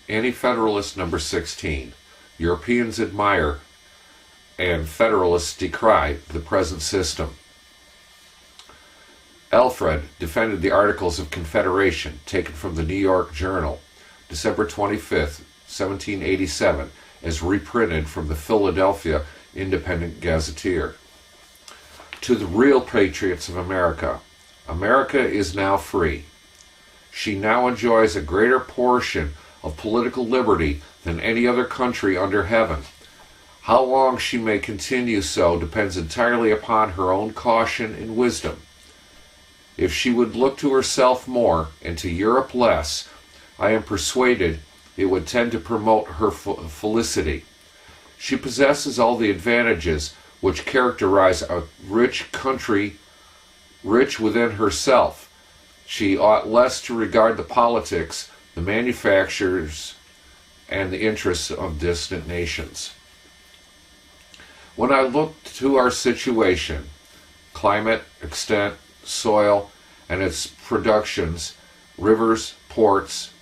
Anti-Federalist number 16. Europeans admire and Federalists decry the present system. Alfred defended the Articles of Confederation, taken from the New York Journal, December 25, 1787, as reprinted from the Philadelphia Independent Gazetteer. To the real patriots of America, America is now free. She now enjoys a greater portion of political liberty than any other country under heaven. How long she may continue so depends entirely upon her own caution and wisdom. If she would look to herself more and to Europe less, I am persuaded it would tend to promote her felicity. She possesses all the advantages which characterize a rich country, rich within herself. She ought less to regard the politics, the manufactures, and the interests of distant nations. When I look to our situation, climate, extent, soil, and its productions, rivers, ports,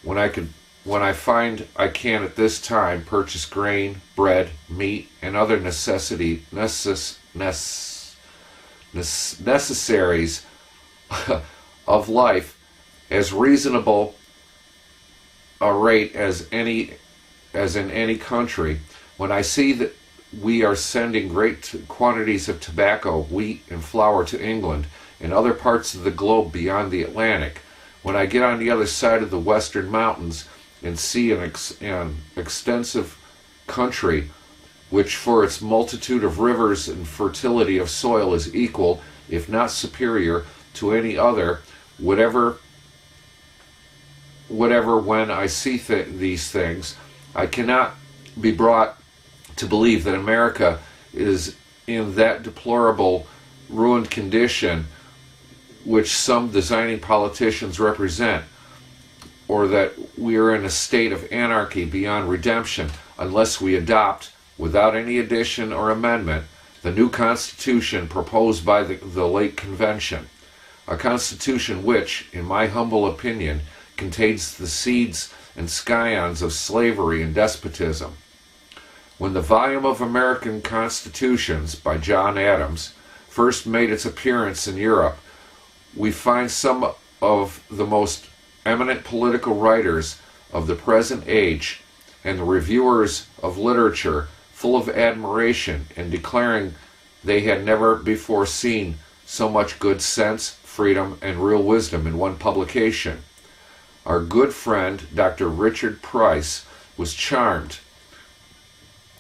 when I find I can at this time purchase grain, bread, meat, and other necessaries of life as reasonable a rate as in any country, when I see that we are sending great quantities of tobacco, wheat, and flour to England and other parts of the globe beyond the Atlantic, when I get on the other side of the western mountains and see an extensive country which for its multitude of rivers and fertility of soil is equal, if not superior, to any other, whatever when I see these things, I cannot be brought to believe that America is in that deplorable, ruined condition which some designing politicians represent, or that we are in a state of anarchy beyond redemption unless we adopt, without any addition or amendment, the new Constitution proposed by the late Convention, a Constitution which, in my humble opinion, contains the seeds and scions of slavery and despotism. When the volume of American Constitutions by John Adams first made its appearance in Europe, we find some of the most eminent political writers of the present age and the reviewers of literature full of admiration and declaring they had never before seen so much good sense, freedom, and real wisdom in one publication. Our good friend, Dr. Richard Price, was charmed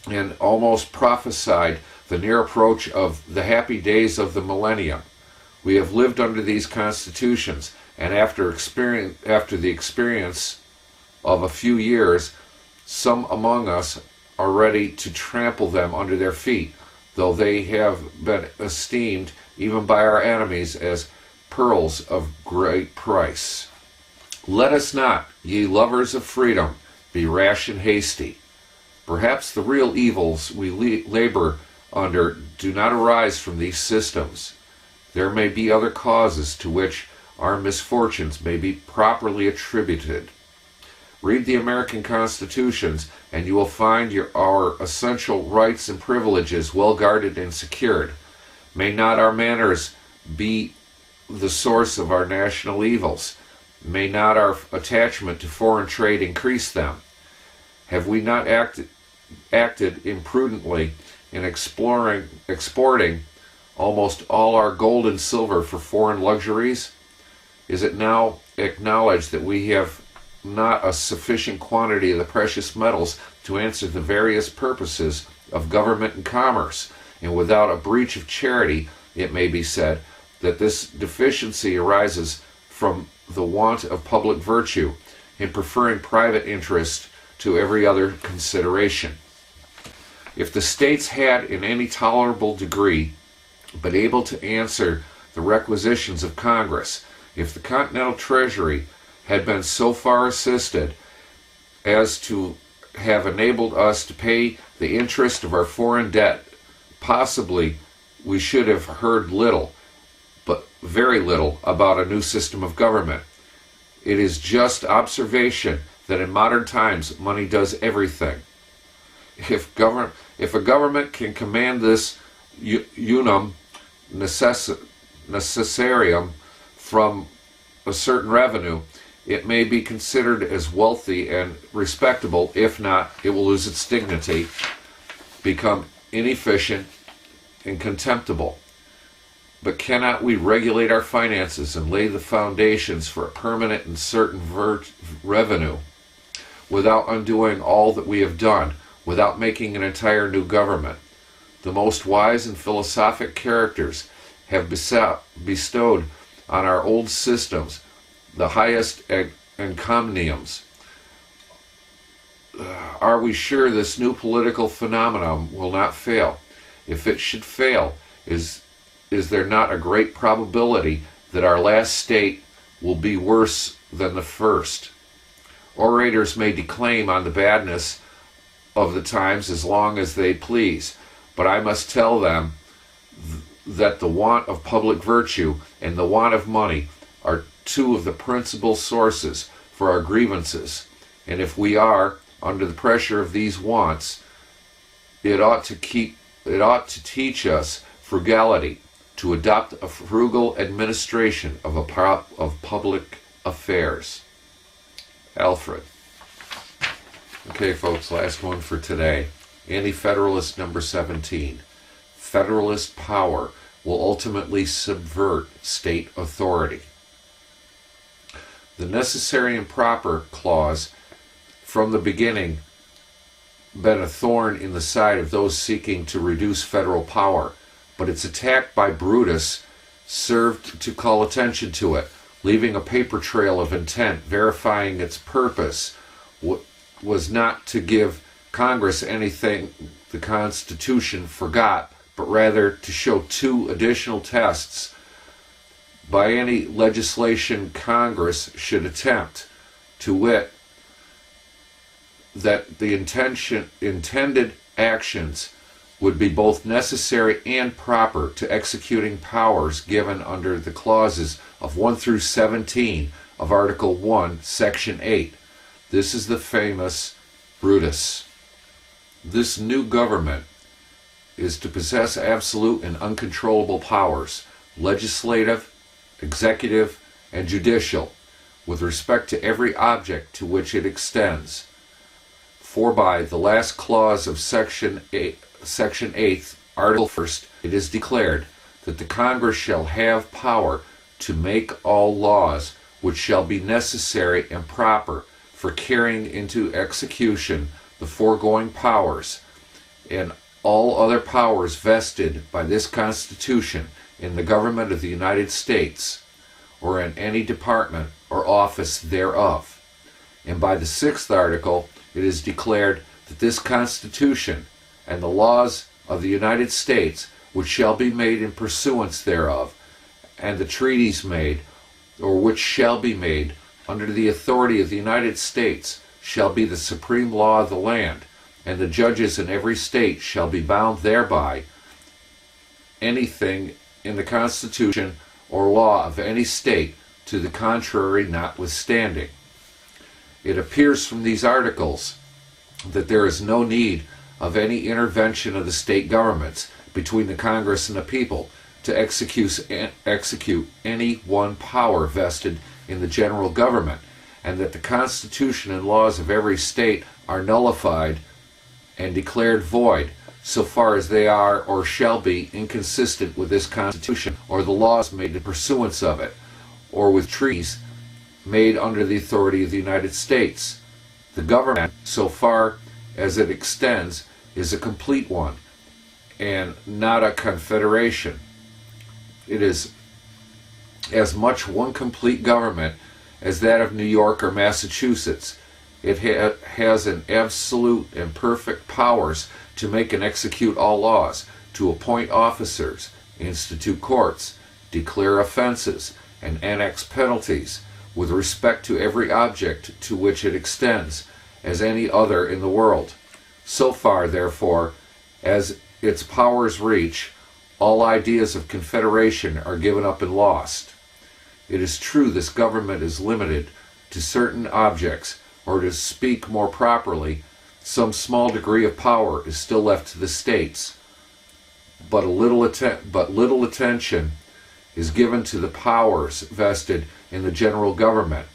and almost prophesied the near approach of the happy days of the millennium. We have lived under these constitutions, and after the experience of a few years, some among us are ready to trample them under their feet, though they have been esteemed even by our enemies as pearls of great price. Let us not, ye lovers of freedom, be rash and hasty. Perhaps the real evils we labor under do not arise from these systems. There may be other causes to which our misfortunes may be properly attributed. Read the American Constitutions, and you will find our essential rights and privileges well guarded and secured. May not our manners be the source of our national evils? May not our attachment to foreign trade increase them? Have we not acted imprudently in exporting almost all our gold and silver for foreign luxuries? Is it now acknowledged that we have not a sufficient quantity of the precious metals to answer the various purposes of government and commerce, and without a breach of charity, it may be said that this deficiency arises from the want of public virtue in preferring private interest to every other consideration. If the states had in any tolerable degree been able to answer the requisitions of Congress, if the Continental Treasury had been so far assisted as to have enabled us to pay the interest of our foreign debt, possibly we should have heard little, but very little, about a new system of government. It is just observation that in modern times money does everything. If a government can command this unum necessarium from a certain revenue, it may be considered as wealthy and respectable. If not, it will lose its dignity, become inefficient and contemptible. But cannot we regulate our finances and lay the foundations for a permanent and certain revenue without undoing all that we have done, without making an entire new government? The most wise and philosophic characters have bestowed on our old systems the highest encomiums. Are we sure this new political phenomenon will not fail? If it should fail, is there not a great probability that our last state will be worse than the first? Orators may declaim on the badness of the times as long as they please, but I must tell them that the want of public virtue and the want of money are two of the principal sources for our grievances, and if we are under the pressure of these wants, it ought to teach us frugality, to adopt a frugal administration of public affairs. Alfred. Okay, folks, last one for today. Anti-Federalist number 17. Federalist power will ultimately subvert state authority. The necessary and proper clause from the beginning been a thorn in the side of those seeking to reduce federal power, but its attack by Brutus served to call attention to it, leaving a paper trail of intent verifying its purpose was not to give Congress anything the Constitution forgot, but rather to show two additional tests by any legislation Congress should attempt, to wit, that the intended actions would be both necessary and proper to executing powers given under the clauses of 1 through 17 of Article 1, Section 8. This is the famous Brutus. This new government is to possess absolute and uncontrollable powers, legislative, executive, and judicial, with respect to every object to which it extends. For by the last clause of Section 8, Article 1, it is declared that the Congress shall have power to make all laws which shall be necessary and proper for carrying into execution the foregoing powers, and all other powers vested by this Constitution in the government of the United States, or in any department or office thereof. And by the 6th article, it is declared that this Constitution and the laws of the United States, which shall be made in pursuance thereof, and the treaties made, or which shall be made under the authority of the United States, shall be the supreme law of the land, and the judges in every state shall be bound thereby. Anything in the Constitution or law of any state to the contrary notwithstanding. It appears from these articles that there is no need of any intervention of the state governments between the Congress and the people to execute any one power vested in the general government, and that the Constitution and laws of every state are nullified and declared void so far as they are or shall be inconsistent with this Constitution or the laws made in pursuance of it, or with treaties made under the authority of the United States. The government, so far as it extends, is a complete one, and not a confederation. It is as much one complete government as that of New York or Massachusetts. It has an absolute and perfect powers to make and execute all laws, to appoint officers, institute courts, declare offenses, and annex penalties with respect to every object to which it extends, as any other in the world. So far, therefore, as its powers reach, all ideas of confederation are given up and lost. It is true this government is limited to certain objects or to speak more properly, some small degree of power is still left to the states, but little attention is given to the powers vested in the general government,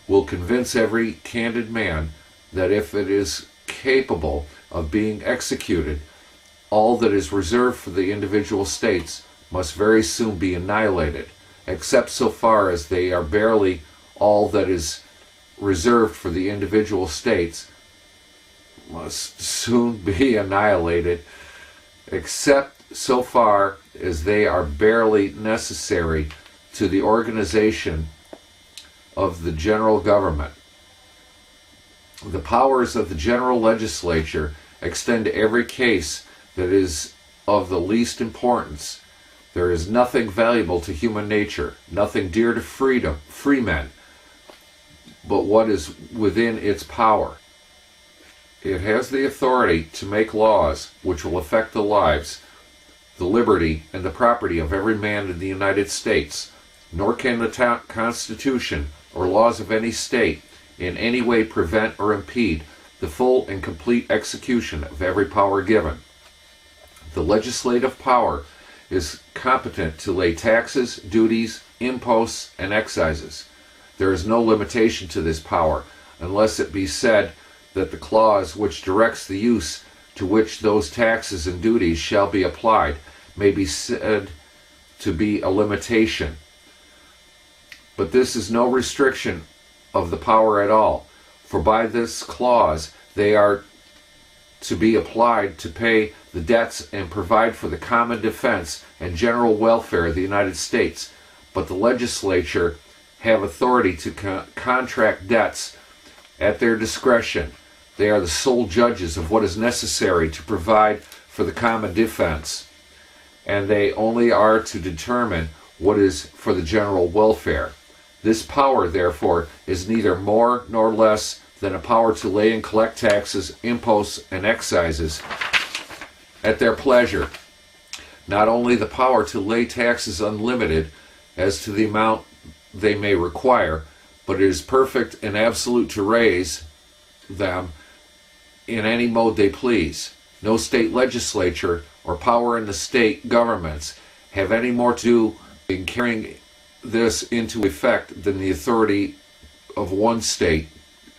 will convince every candid man that if it is capable of being executed, all that is reserved for the individual states must very soon be annihilated, except so far as they are barely all that is reserved for the individual states must soon be annihilated, except so far as they are barely necessary to the organization of the general government. The powers of the general legislature extend to every case that is of the least importance. There is nothing valuable to human nature, nothing dear to free men, but what is within its power. It has the authority to make laws which will affect the lives, the liberty, and the property of every man in the United States, nor can the Constitution or laws of any state in any way prevent or impede the full and complete execution of every power given. The legislative power is competent to lay taxes, duties, imposts, and excises. There is no limitation to this power, unless it be said that the clause which directs the use to which those taxes and duties shall be applied may be said to be a limitation. But this is no restriction of the power at all, for by this clause they are to be applied to pay the debts and provide for the common defense and general welfare of the United States. But the legislature have authority to contract debts at their discretion. They are the sole judges of what is necessary to provide for the common defense, and they only are to determine what is for the general welfare. This power, therefore, is neither more nor less than a power to lay and collect taxes, imposts, and excises at their pleasure. Not only the power to lay taxes unlimited as to the amount they may require, but it is perfect and absolute to raise them in any mode they please. No state legislature or power in the state governments have any more to do in carrying this into effect than the authority of one state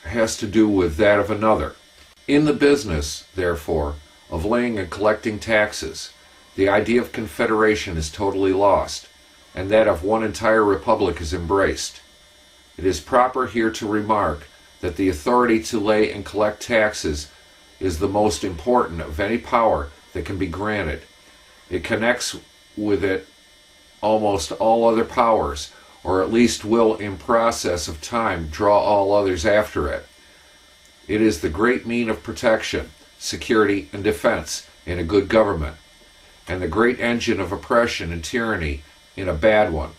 has to do with that of another. In the business, therefore, of laying and collecting taxes, the idea of confederation is totally lost, and that of one entire republic is embraced. It is proper here to remark that the authority to lay and collect taxes is the most important of any power that can be granted. It connects with it almost all other powers, or at least will in process of time draw all others after it. It is the great mean of protection, security, and defense in a good government, and the great engine of oppression and tyranny in a bad one.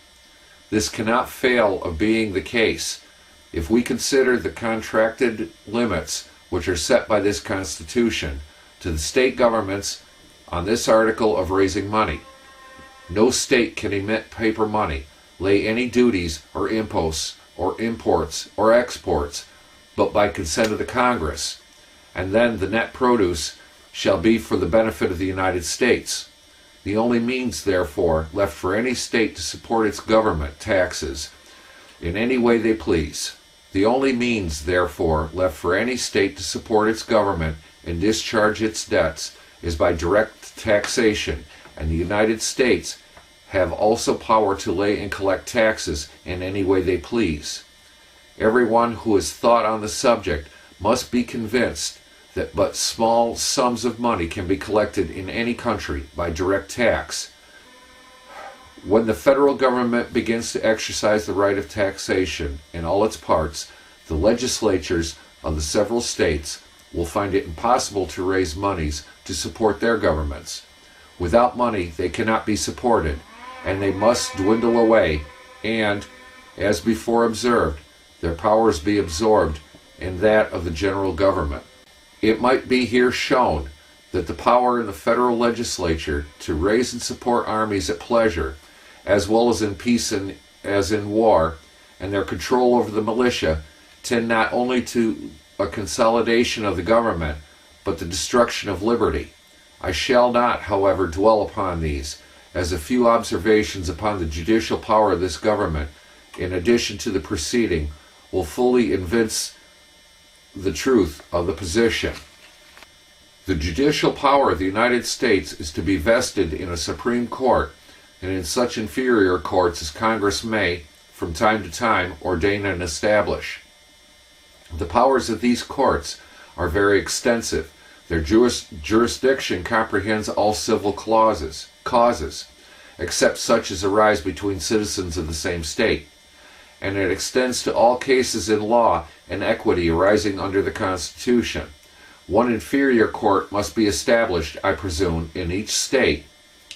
This cannot fail of being the case if we consider the contracted limits which are set by this Constitution to the state governments on this article of raising money. No state can emit paper money, lay any duties or imposts or imports or exports, but by consent of the Congress, and then the net produce shall be for the benefit of the United States. The only means, therefore, left for any state to support its government taxes in any way they please. The only means, therefore, left for any state to support its government and discharge its debts is by direct taxation, and the United States have also power to lay and collect taxes in any way they please. Everyone who has thought on the subject must be convinced that but small sums of money can be collected in any country by direct tax. When the federal government begins to exercise the right of taxation in all its parts, the legislatures of the several states will find it impossible to raise monies to support their governments. Without money, they cannot be supported, and they must dwindle away, and, as before observed, their powers be absorbed in that of the general government. It might be here shown that the power in the federal legislature to raise and support armies at pleasure, as well as in peace and as in war, and their control over the militia, tend not only to a consolidation of the government, but the destruction of liberty. I shall not, however, dwell upon these, as a few observations upon the judicial power of this government, in addition to the preceding, will fully evince the truth of the position. The judicial power of the United States is to be vested in a Supreme Court and in such inferior courts as Congress may, from time to time, ordain and establish. The powers of these courts are very extensive. Their jurisdiction comprehends all civil causes, except such as arise between citizens of the same state, and it extends to all cases in law and equity arising under the Constitution. One inferior court must be established, I presume, in each state,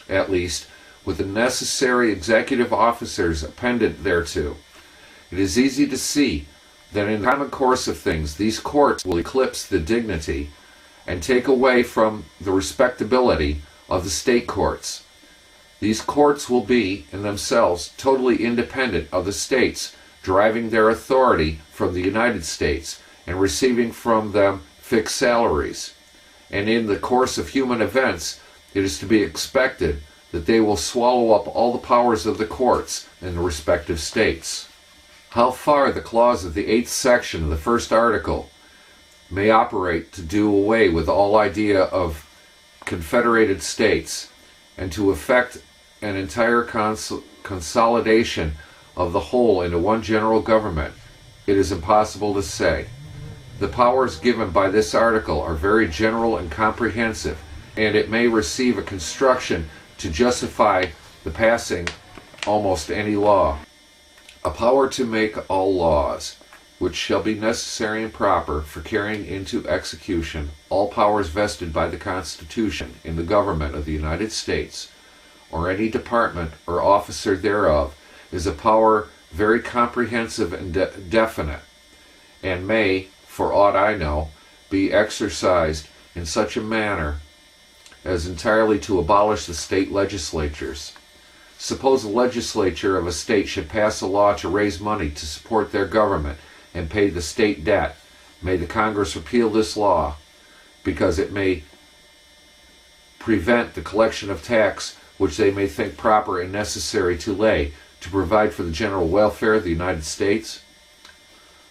at least, with the necessary executive officers appended thereto. It is easy to see that in the common course of things these courts will eclipse the dignity and take away from the respectability of the state courts. These courts will be, in themselves, totally independent of the states, deriving their authority from the United States and receiving from them fixed salaries. And in the course of human events, it is to be expected that they will swallow up all the powers of the courts in the respective states. How far the clause of the 8th section of the first article may operate to do away with all idea of confederated states and to effect an entire consolidation of the whole into one general government, it is impossible to say. The powers given by this article are very general and comprehensive, and it may receive a construction to justify the passing almost any law. A power to make all laws, which shall be necessary and proper for carrying into execution all powers vested by the Constitution in the government of the United States, or any department or officer thereof, is a power very comprehensive and definite, and may, for aught I know, be exercised in such a manner as entirely to abolish the state legislatures. Suppose the legislature of a state should pass a law to raise money to support their government and pay the state debt. May the Congress repeal this law, because it may prevent the collection of tax which they may think proper and necessary to lay to provide for the general welfare of the United States?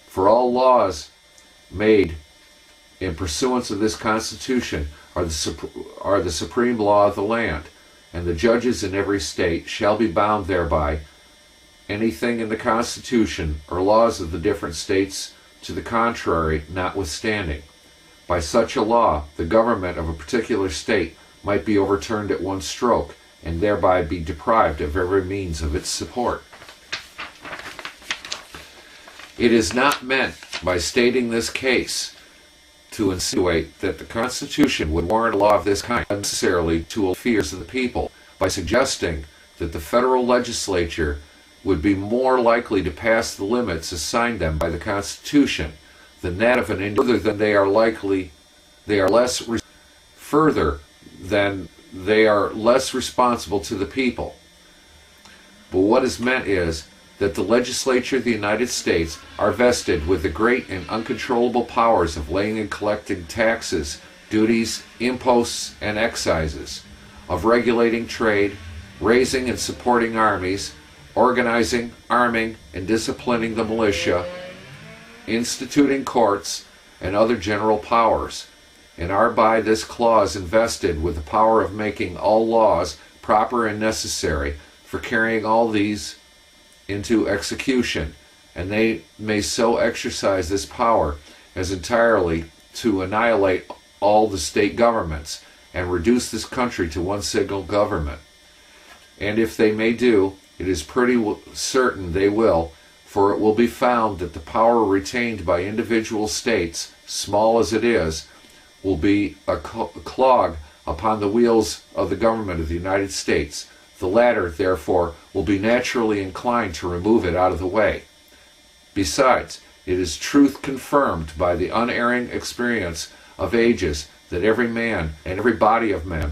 For all laws made in pursuance of this Constitution are the supreme law of the land, and the judges in every state shall be bound thereby, anything in the Constitution or laws of the different states to the contrary notwithstanding. By such a law, the government of a particular state might be overturned at one stroke, and thereby be deprived of every means of its support. It is not meant by stating this case to insinuate that the Constitution would warrant a law of this kind unnecessarily to the fears of the people, by suggesting that the federal legislature would be more likely to pass the limits assigned them by the Constitution than that of an individual, further than they are less responsible to the people. But what is meant is that the legislature of the United States are vested with the great and uncontrollable powers of laying and collecting taxes, duties, imposts, and excises, of regulating trade, raising and supporting armies, organizing, arming, and disciplining the militia, instituting courts, and other general powers, and are by this clause invested with the power of making all laws proper and necessary for carrying all these into execution, and they may so exercise this power as entirely to annihilate all the state governments and reduce this country to one single government. And if they may do, it is pretty certain they will, for it will be found that the power retained by individual states, small as it is, will be a clog upon the wheels of the government of the United States. The latter, therefore, will be naturally inclined to remove it out of the way. Besides, it is truth confirmed by the unerring experience of ages that every man and every body of men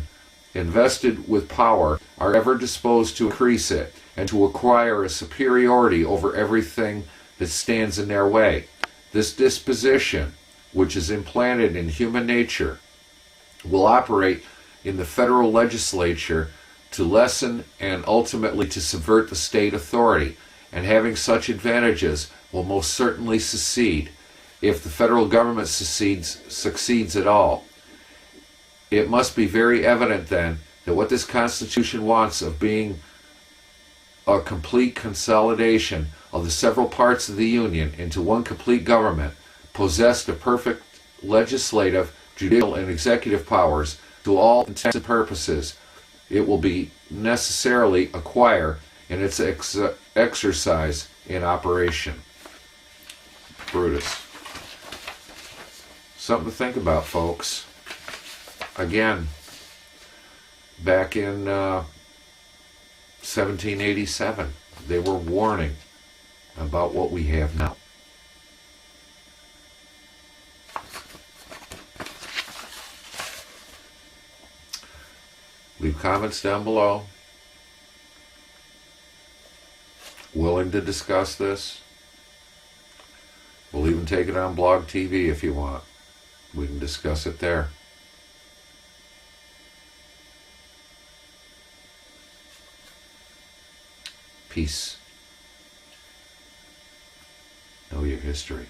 invested with power are ever disposed to increase it and to acquire a superiority over everything that stands in their way. This disposition which is implanted in human nature, will operate in the federal legislature to lessen and ultimately to subvert the state authority, and having such advantages will most certainly succeed, if the federal government succeeds at all. It must be very evident then that what this Constitution wants of being a complete consolidation of the several parts of the Union into one complete government, possessed of perfect legislative, judicial, and executive powers to all intents and purposes, it will be necessarily acquire in its exercise in operation. Brutus. Something to think about, folks. Again, back in 1787, they were warning about what we have now. Leave comments down below. Willing to discuss this. We'll even take it on Blog TV if you want. We can discuss it there. Peace. Know your history.